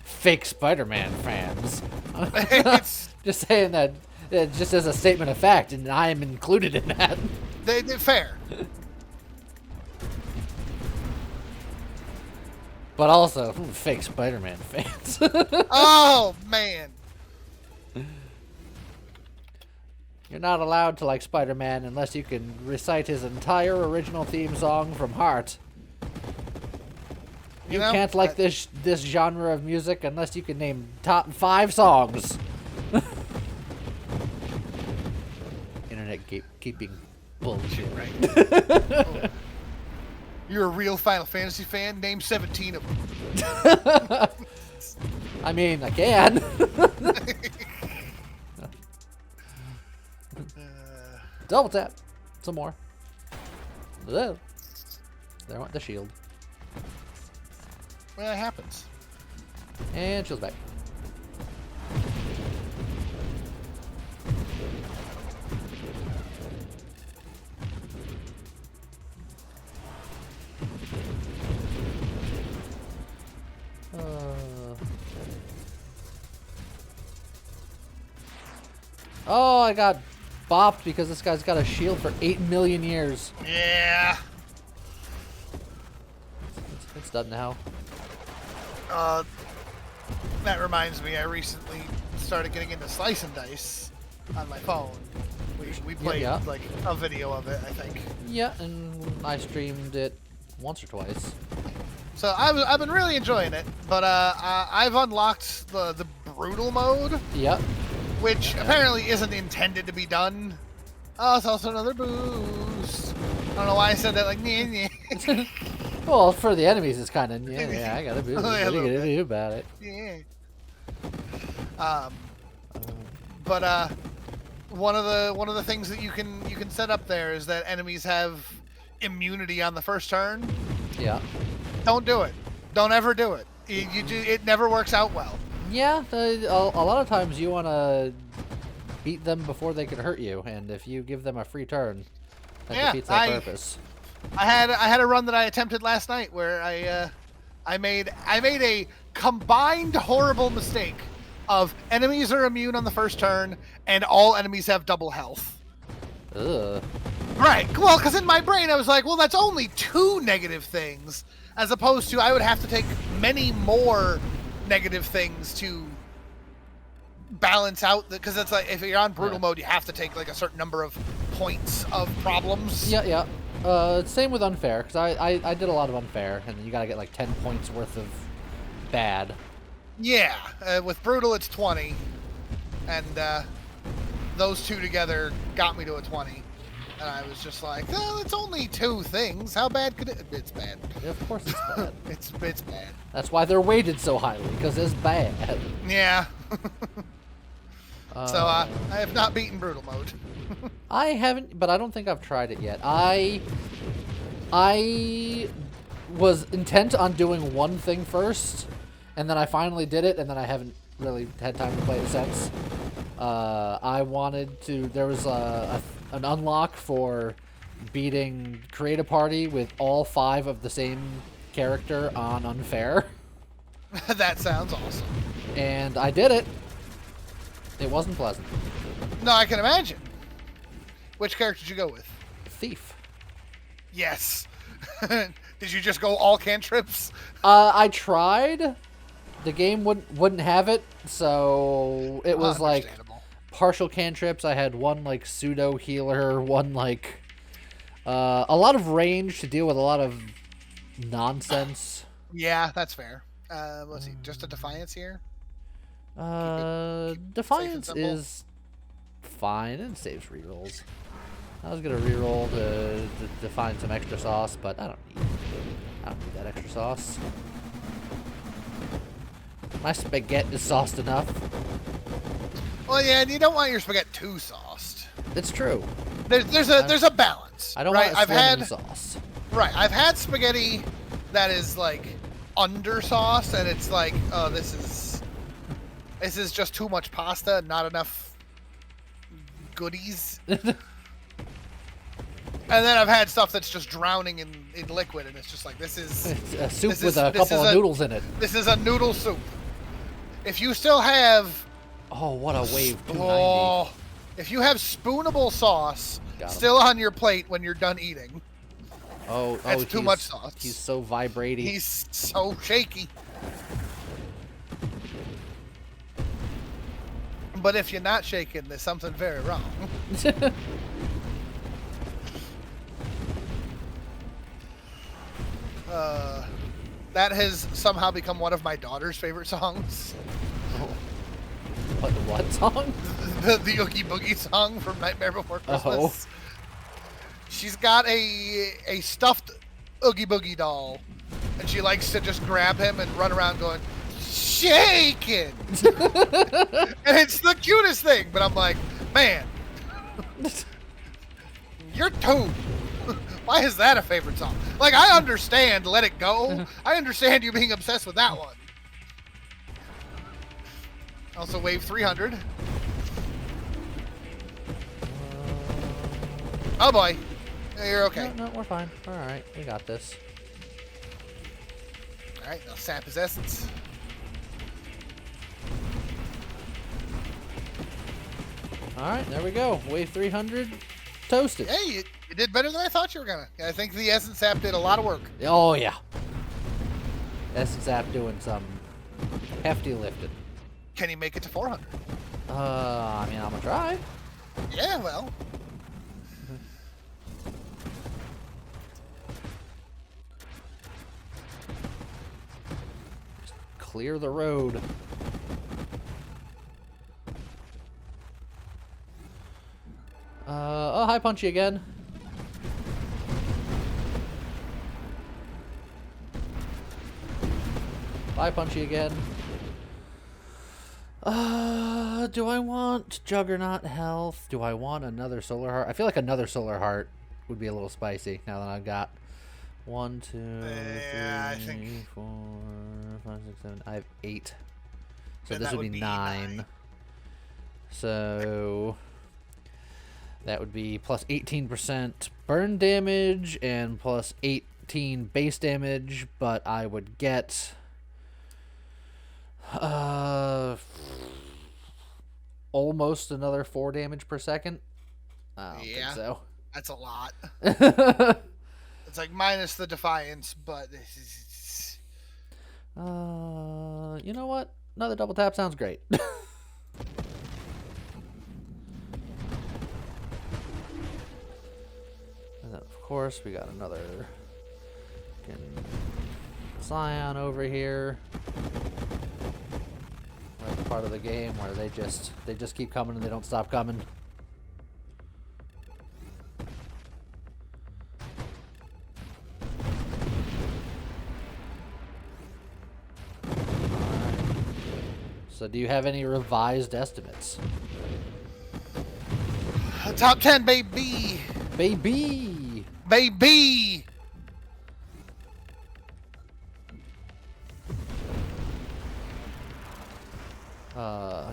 A: fake Spider-Man fans.
B: It's
A: Just saying that just as a statement of fact, and I am included in that.
B: they're fair.
A: But also, fake Spider-Man fans.
B: Oh man,
A: You're not allowed to like Spider-Man unless you can recite his entire original theme song from heart. You
B: know,
A: can't like this genre of music unless you can name top 5 songs. Internet gatekeeping bullshit.
B: Right. You're a real Final Fantasy fan? Name 17 of them.
A: I mean, I can. Double tap. Some more. There went the shield.
B: Well, that happens.
A: And shield's back. Oh, I got bopped because this guy's got a shield for 8 million years.
B: Yeah.
A: It's done now.
B: That reminds me, I recently started getting into Slice and Dice on my phone. We played like a video of it, I think.
A: Yeah, and I streamed it once or twice.
B: So I've been really enjoying it, but I've unlocked the brutal mode.
A: Yep.
B: Which apparently isn't intended to be done. Oh, it's also another boost. I don't know why I said that like, nyeh.
A: Well, for the enemies, it's kind of, yeah, I got a boost.
B: Oh, yeah,
A: What are you going to do about it?
B: Yeah. But one of the things that you can set up there is that enemies have immunity on the first turn.
A: Yeah.
B: Don't do it. Don't ever do it. It never works out well.
A: Yeah, a lot of times you want to beat them before they can hurt you, and if you give them a free turn, that defeats that purpose.
B: I had a run that I attempted last night where I made a combined horrible mistake of enemies are immune on the first turn and all enemies have double health.
A: Ugh.
B: Right. Well, because in my brain I was like, well, that's only 2 negative things, as opposed to I would have to take many more negative things to balance out, because it's like if you're on brutal mode, you have to take like a certain number of points of problems.
A: Yeah. Same with unfair, because I did a lot of unfair, and you gotta get like 10 points worth of bad.
B: Yeah, with brutal it's 20, and those two together got me to a 20. And I was just like, oh, it's only 2 things. How bad could it? It's bad.
A: Yeah, of course it's bad.
B: It's bad.
A: That's why they're weighted so highly, because it's bad.
B: Yeah. So I have not beaten brutal mode.
A: I haven't, but I don't think I've tried it yet. I was intent on doing one thing first, and then I finally did it, and then I haven't really had time to play it since. I wanted to. There was an unlock for beating Create a Party with all 5 of the same character on unfair.
B: That sounds awesome.
A: And I did it. It wasn't pleasant.
B: No, I can imagine. Which character did you go with?
A: Thief.
B: Yes. Did you just go all cantrips?
A: I tried. The game wouldn't have it, so it was like partial cantrips. I had one like pseudo healer, one like a lot of range to deal with a lot of nonsense.
B: Yeah, that's fair. Let's see, just a defiance here.
A: Defiance is fine and saves rerolls. I was gonna reroll to find some extra sauce, but I don't need that extra sauce. My spaghetti is sauced enough.
B: Well, yeah, and you don't want your spaghetti too sauced.
A: It's true.
B: There's a balance.
A: I don't
B: want
A: flaming sauce.
B: Right, I've had spaghetti that is like under sauce, and it's like, oh, this is just too much pasta, not enough goodies. And then I've had stuff that's just drowning in liquid, and it's just like, this is...
A: It's a soup with a couple of noodles in it.
B: This is a noodle soup. If you still have...
A: Oh, what a wave, 290.
B: Oh, if you have spoonable sauce still on your plate when you're done eating, that's too much sauce.
A: He's so vibrating.
B: He's so shaky. But if you're not shaking, there's something very wrong. That has somehow become one of my daughter's favorite songs.
A: Oh. What song?
B: The Oogie Boogie song from Nightmare Before Christmas.
A: Oh.
B: She's got a stuffed Oogie Boogie doll, and she likes to just grab him and run around going, shaking! And it's the cutest thing, but I'm like, man, you're two. Why is that a favorite song? Like, I understand Let It Go. I understand you being obsessed with that one. Also wave 300. Oh boy. You're okay.
A: No, we're fine. Alright, we got this.
B: Alright, now sap his essence.
A: Alright, there we go. Wave 300. Toasted.
B: Hey, you did better than I thought you were gonna. I think the essence sap did a lot of work.
A: Oh, yeah. Essence app doing some hefty lifting.
B: Can you make it to 400?
A: I mean, I'm gonna try.
B: Yeah, well.
A: Just clear the road. Oh, hi, Punchy again. Bye, Punchy again. Do I want Juggernaut health? Do I want another Solar Heart? I feel like another Solar Heart would be a little spicy now that I've got 1, 2,
B: Yeah,
A: 3, 4, 5, 6, 7. I have 8. So
B: And
A: this
B: that
A: would be 9. So that would be plus 18% burn damage and plus 18 base damage, but I would get almost another 4 damage per second. I don't think so.
B: That's a lot. It's like minus the Defiance, but
A: you know what? Another double tap sounds great. And then, of course, we got another Scion over here. Right, the part of the game where they just keep coming and they don't stop coming. So do you have any revised estimates?
B: Top 10, baby!
A: Baby!
B: Baby!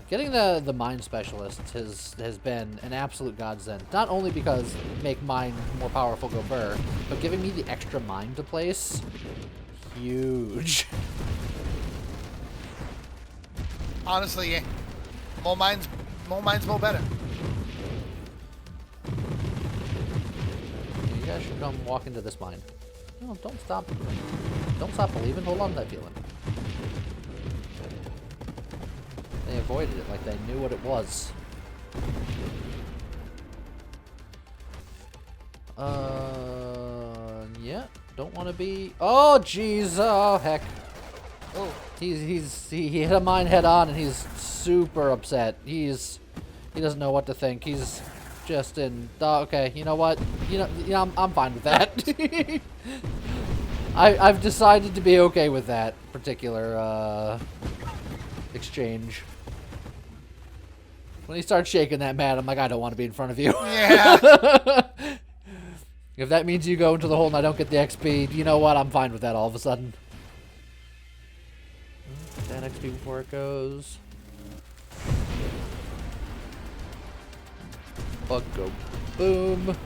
A: Getting the mine specialist has been an absolute godsend. Not only because make mine more powerful go burr, but giving me the extra mine to place, huge.
B: Honestly, yeah. More mines, more better.
A: You guys should come walk into this mine. No, don't stop. Don't stop believing. Hold on to that feeling. They avoided it like they knew what it was. Yeah. Don't want to be. Oh, jeez. Oh, heck.
B: Oh.
A: He hit a mine head on, and he's super upset. He doesn't know what to think. He's just in. Okay, you know what? You know, I'm fine with that. I've decided to be okay with that particular exchange. When he starts shaking that mat, I'm like, I don't want to be in front of you.
B: Yeah.
A: If that means you go into the hole and I don't get the XP, you know what? I'm fine with that all of a sudden. That XP before it goes. Bug go boom.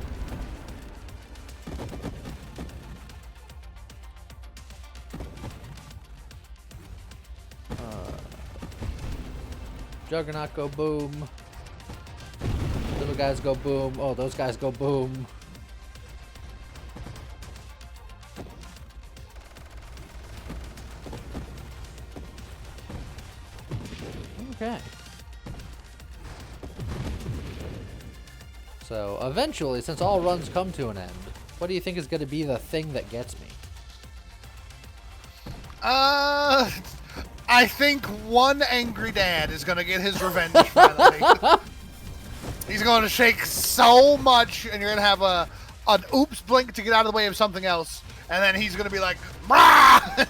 A: Juggernaut go boom. Little guys go boom. Oh, those guys go boom. Okay. So, eventually, since all runs come to an end, what do you think is going to be the thing that gets me?
B: I think one angry dad is going to get his revenge finally. He's going to shake so much, and you're going to have an oops blink to get out of the way of something else, and then he's going to be like, brah!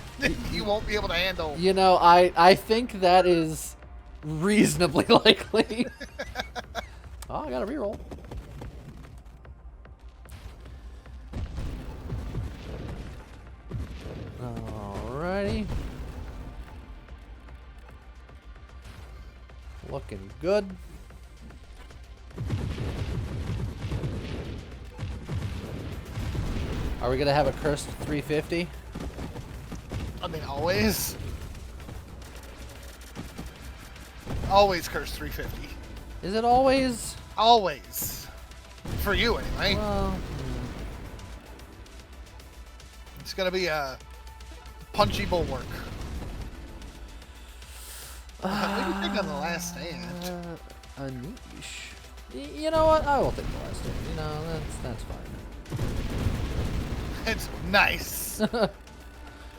B: You won't be able to handle.
A: You know, I think that is reasonably likely. Oh, I got a reroll. Alrighty. Good. Are we gonna have a cursed 350?
B: I mean, always. Always curse 350.
A: Is it always?
B: Always. For you, anyway.
A: Well,
B: It's gonna be a punchy bulwark. What do you think on the last stand?
A: A niche. You know what? I will take the last stand. You know, that's fine.
B: It's nice.
A: Oh,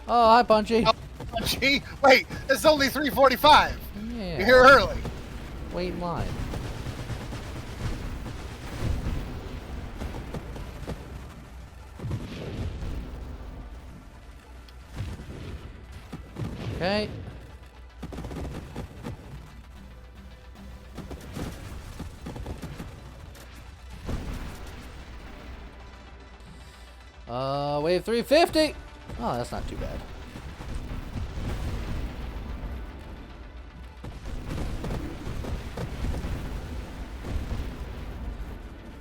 A: hi, Punchy.
B: Oh, punchy? Wait, it's only 3:45.
A: Yeah.
B: You're here early.
A: Wait in line. Okay. Wave 350. Oh, that's not too bad.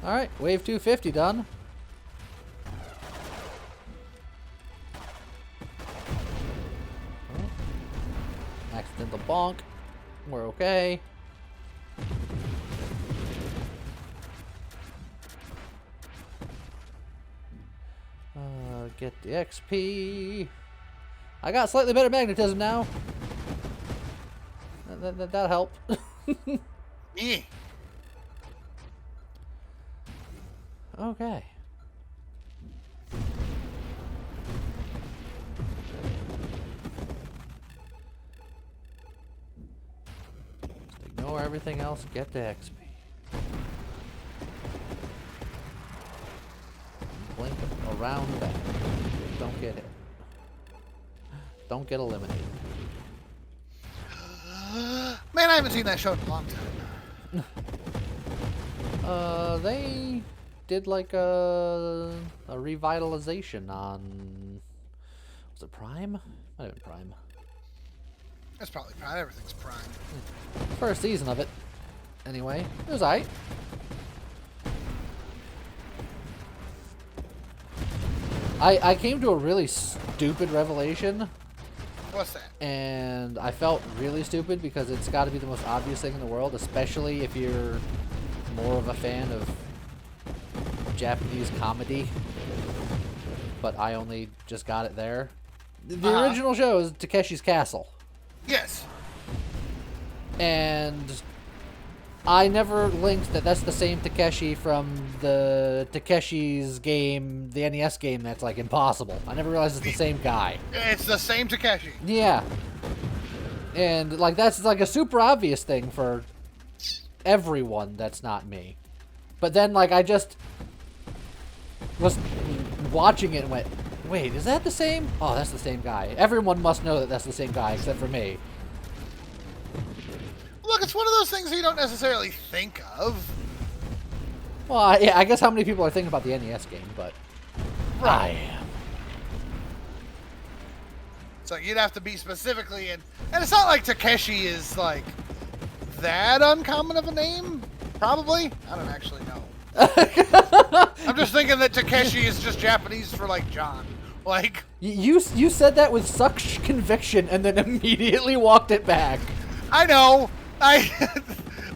A: All right, wave 250 done. Oh. Accidental bonk. We're okay. Get the XP. I got slightly better magnetism now. That helped.
B: Yeah.
A: Okay. Ignore everything else. Get the XP. Blink around back. Don't get hit. Don't get eliminated.
B: Man, I haven't seen that show in a long time.
A: They did like a revitalization on, was it Prime? Might have been Prime.
B: That's probably Prime. Everything's Prime.
A: First season of it. Anyway, it was alright. I came to a really stupid revelation.
B: What's that?
A: And I felt really stupid because it's got to be the most obvious thing in the world, especially if you're more of a fan of Japanese comedy. But I only just got it there. The original show is Takeshi's Castle.
B: Yes.
A: And I never linked that that's the same Takeshi from the Takeshi's game, the NES game that's like impossible. I never realized it's the same guy.
B: It's the same Takeshi.
A: Yeah. And like that's like a super obvious thing for everyone that's not me. But then like I just was watching it and went, wait, is that the same? Oh, that's the same guy. Everyone must know that that's the same guy except for me.
B: Look, it's one of those things you don't necessarily think of.
A: Well, yeah, I guess how many people are thinking about the NES game, but I am.
B: So you'd have to be specifically in, and it's not like Takeshi is like that uncommon of a name. Probably, I don't actually know. I'm just thinking that Takeshi is just Japanese for like John. Like
A: you said that with such conviction and then immediately walked it back.
B: I know.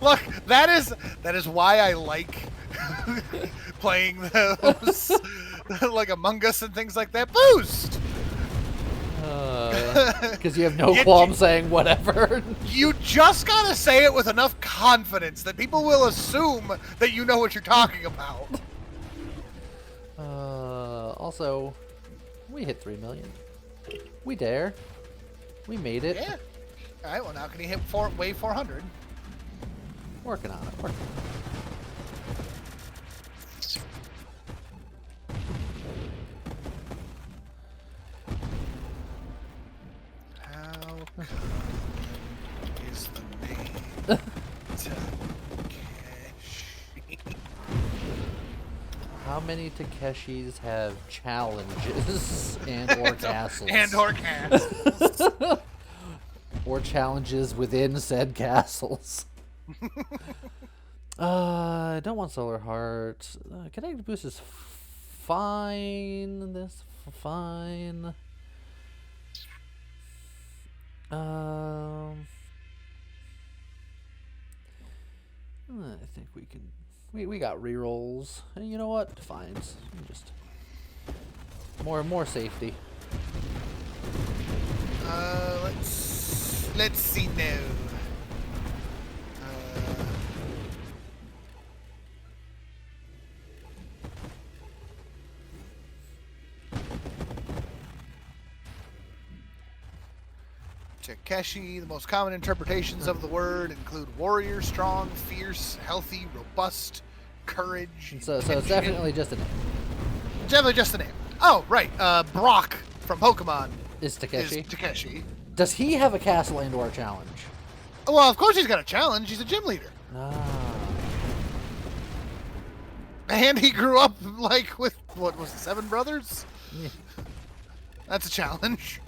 B: Look. That is why I like playing those like Among Us and things like that. Boost.
A: Because you have no qualm saying whatever.
B: You just gotta say it with enough confidence that people will assume that you know what you're talking about.
A: Also, we hit 3 million. We dare. We made it.
B: Yeah. All right. Well, now can you hit wave 400?
A: Working on it. Working on it.
B: How come is the name Takeshi?
A: How many Takeshis have challenges and or castles?
B: And or castles.
A: Or challenges within said castles. I don't want Solar Heart. Kinetic Boost is fine. This fine. I think we can. We got rerolls. And you know what? Defines. Just more safety.
B: Let's see now. Takeshi, the most common interpretations of the word include warrior, strong, fierce, healthy, robust, courage.
A: So it's definitely just a name.
B: Definitely just a name. Oh, right. Brock from Pokemon
A: Is Takeshi?
B: is Takeshi.
A: Does he have a Castle Andor challenge?
B: Well, of course he's got a challenge. He's a gym leader.
A: Ah.
B: And he grew up, like, with, what was it, 7 brothers?
A: Yeah.
B: That's a challenge.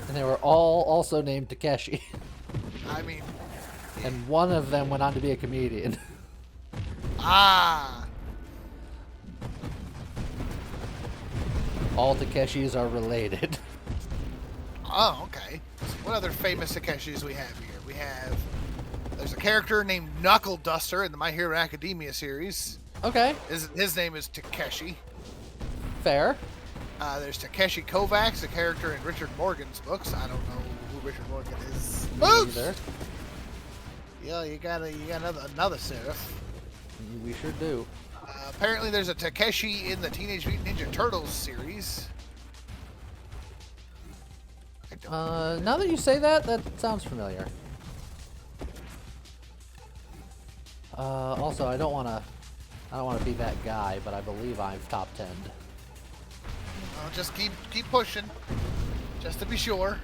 A: And they were all also named Takeshi.
B: I mean...
A: And one of them went on to be a comedian.
B: Ah.
A: All Takeshis are related.
B: Oh, okay. What other famous Takeshis we have here? We have... There's a character named Knuckle Duster in the My Hero Academia series.
A: Okay.
B: His name is Takeshi.
A: Fair.
B: There's Takeshi Kovacs, a character in Richard Morgan's books. I don't know who Richard Morgan is.
A: Me neither.
B: Yeah, you got another Seraph.
A: We sure do.
B: Apparently, there's a Takeshi in the Teenage Mutant Ninja Turtles series.
A: Now that you say that, that sounds familiar. Also, I don't want to be that guy, but I believe I've top 10'd.
B: I'll just keep pushing, just to be sure.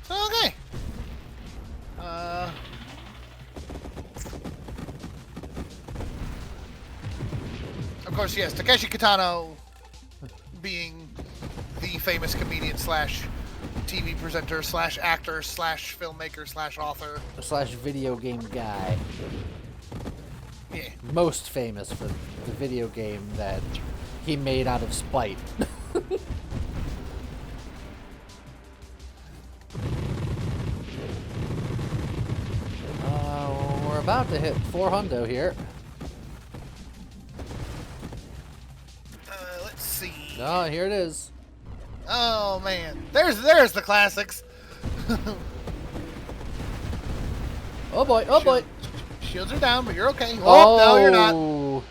B: So okay. Of course, yes, Takeshi Kitano, being the famous comedian slash TV presenter slash actor slash filmmaker slash author
A: Slash video game guy.
B: Yeah.
A: Most famous for the video game that he made out of spite. We're about to hit 400 here.
B: Let's see.
A: Oh, here it is.
B: Oh man, there's the classics.
A: Oh boy, oh boy.
B: Shields are down, but you're okay. Oh, no, you're not.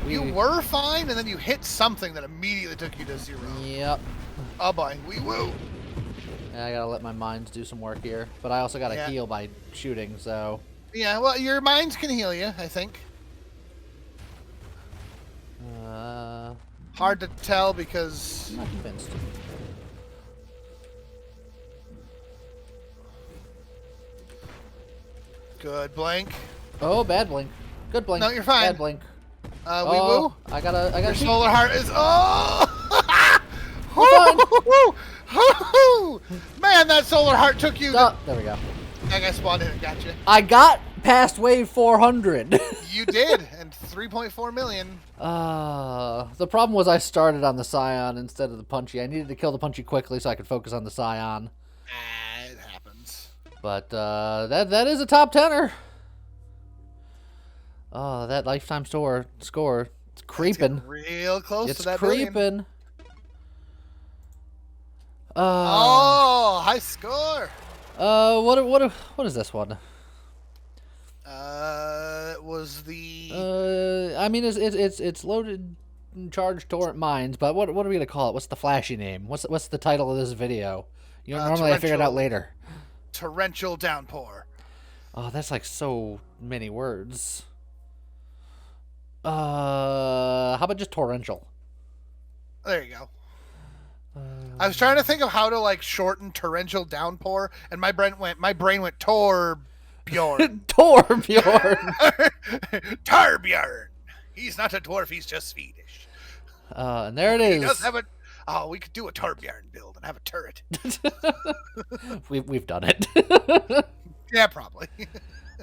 B: You were fine, and then you hit something that immediately took you to 0.
A: Yep.
B: Oh boy, we woo.
A: Yeah, I gotta let my mines do some work here, but I also gotta heal by shooting. So.
B: Yeah, well, your mines can heal you, I think. Hard to tell because.
A: I'm not convinced.
B: Good blink.
A: Oh, bad blink. Good blink.
B: No, you're fine.
A: Bad blink.
B: We woo.
A: I gotta.
B: Your solar heart is. Oh! Man, that solar heart took you.
A: Oh, there we go.
B: That guy spawned in and got you.
A: I got past wave 400.
B: You did, and 3.4 million.
A: The problem was I started on the Scion instead of the Punchy. I needed to kill the Punchy quickly so I could focus on the Scion.
B: It happens.
A: But that is a top 10er. Oh, that lifetime score. It's creeping.
B: It's real close
A: It's
B: to that
A: creeping.
B: billion. High score.
A: What is this one?
B: It was the.
A: I mean, it's loaded charged torrent mines, but what are we gonna call it? What's the flashy name? What's the title of this video? You know, normally I figure it out later.
B: Torrential downpour.
A: Oh, that's like so many words. How about just torrential?
B: There you go. I was trying to think of how to like shorten torrential downpour, and my brain went Torbjorn.
A: Torbjorn.
B: Torbjorn. He's not a dwarf. He's just Swedish.
A: And there it is.
B: He does have a. Oh, we could do a Torbjorn build and have a turret.
A: We've done it.
B: Yeah, probably.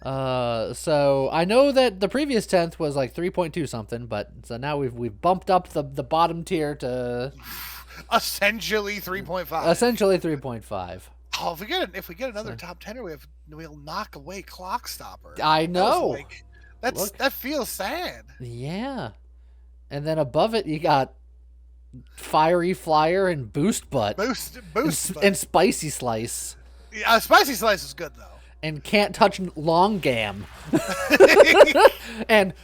A: So I know that the previous 10th was like 3.2 something, but so now we've bumped up the bottom tier to
B: Essentially 3.5.
A: essentially 3.5.
B: Oh, if we get another top 10er, we'll knock away Clock Stopper.
A: I know.
B: That feels sad.
A: Yeah. And then above it you got Fiery Flyer and Boost Butt.
B: Boost
A: and Spicy Slice.
B: Yeah, Spicy Slice is good though.
A: And Can't Touch Long Gam. And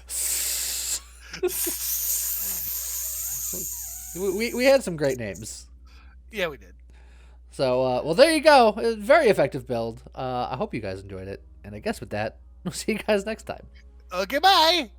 A: we had some great names.
B: Yeah, we did.
A: So, well, there you go. Very effective build. I hope you guys enjoyed it. And I guess with that, we'll see you guys next time.
B: Okay, bye.